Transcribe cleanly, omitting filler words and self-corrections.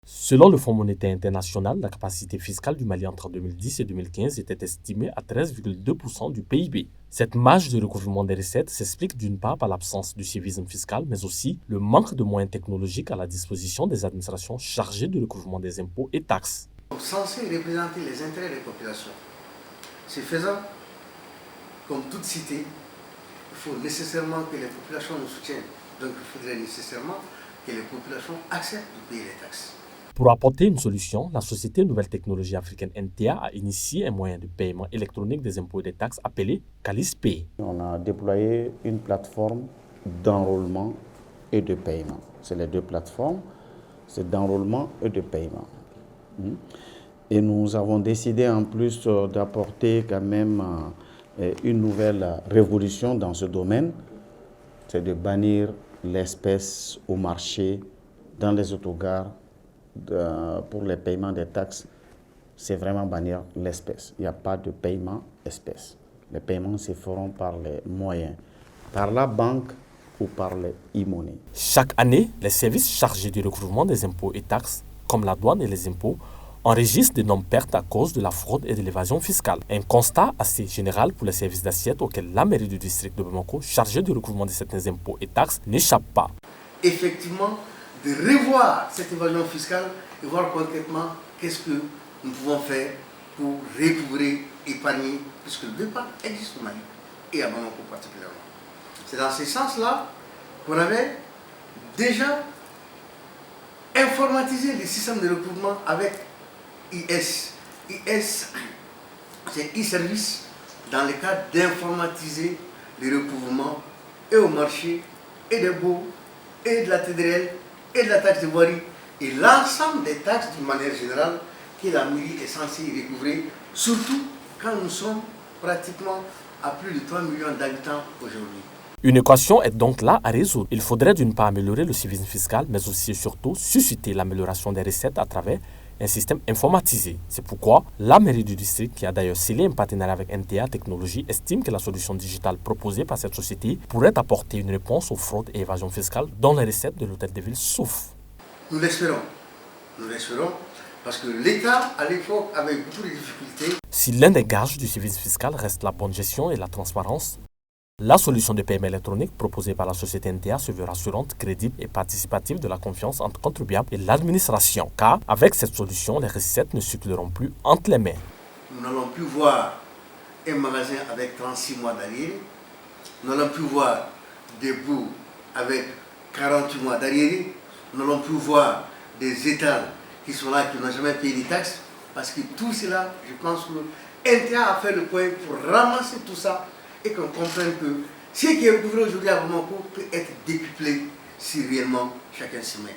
Selon le Fonds monétaire international, la capacité fiscale du Mali entre 2010 et 2015 était estimée à 13,2% du PIB. Cette marge de recouvrement des recettes s'explique d'une part par l'absence du civisme fiscal, mais aussi le manque de moyens technologiques à la disposition des administrations chargées du recouvrement des impôts et taxes. Censé représenter les intérêts des populations. C'est faisant, comme toute cité, il faut nécessairement que les populations nous soutiennent. Donc il faudrait nécessairement que les populations acceptent de payer les taxes. Pour apporter une solution, la société Nouvelle Technologie Africaine NTA a initié un moyen de paiement électronique des impôts et des taxes appelé CalisPay. On a déployé une plateforme d'enrôlement et de paiement. C'est les deux plateformes, c'est d'enrôlement et de paiement. Et nous avons décidé en plus d'apporter quand même une nouvelle révolution dans ce domaine, c'est de bannir l'espèce au marché, dans les autogares, pour les paiements des taxes. C'est vraiment bannir l'espèce. Il n'y a pas de paiement espèce. Les paiements se feront par les moyens, par la banque ou par les e-money. Chaque année, les services chargés du recouvrement des impôts et taxes, comme la douane et les impôts, enregistrent d'énormes pertes à cause de la fraude et de l'évasion fiscale. Un constat assez général pour les services d'assiette auxquels la mairie du district de Bamako, chargée du recouvrement de certains impôts et taxes, n'échappe pas. Effectivement, de revoir cette évasion fiscale et voir concrètement qu'est-ce que nous pouvons faire pour recouvrer, épargner, puisque l'épargne existe au Mali et à Bamako particulièrement. C'est dans ce sens-là qu'on avait déjà informatisé les systèmes de recouvrement avec IS. IS, c'est e-service dans le cadre d'informatiser les recouvrements et au marché, et des baux, et de la TDRL, et de la taxe de voirie, et l'ensemble des taxes d'une manière générale que la mairie est censée recouvrer, surtout quand nous sommes pratiquement à plus de 3 millions d'habitants aujourd'hui. Une équation est donc là à résoudre. Il faudrait d'une part améliorer le civisme fiscal, mais aussi et surtout susciter l'amélioration des recettes à travers un système informatisé. C'est pourquoi la mairie du district, qui a d'ailleurs scellé un partenariat avec NTA Technologies, estime que la solution digitale proposée par cette société pourrait apporter une réponse aux fraudes et évasions fiscales dont les recettes de l'hôtel de ville souffrent. Nous l'espérons. Nous l'espérons parce que l'État, à l'époque, avait beaucoup de difficultés. Si l'un des gages du civisme fiscal reste la bonne gestion et la transparence, la solution de paiement électronique proposée par la société NTA se veut rassurante, crédible et participative de la confiance entre contribuables et l'administration. Car avec cette solution, les recettes ne circuleront plus entre les mains. Nous n'allons plus voir un magasin avec 36 mois d'arriéré. Nous n'allons plus voir des bouts avec 48 mois d'arriéré. Nous n'allons plus voir des étals qui sont là, qui n'ont jamais payé les taxes. Parce que tout cela, je pense que NTA a fait le point pour ramasser tout ça et qu'on comprenne que ce qui est recouvré aujourd'hui à Bamako peut être décuplé si réellement chacun s'y met.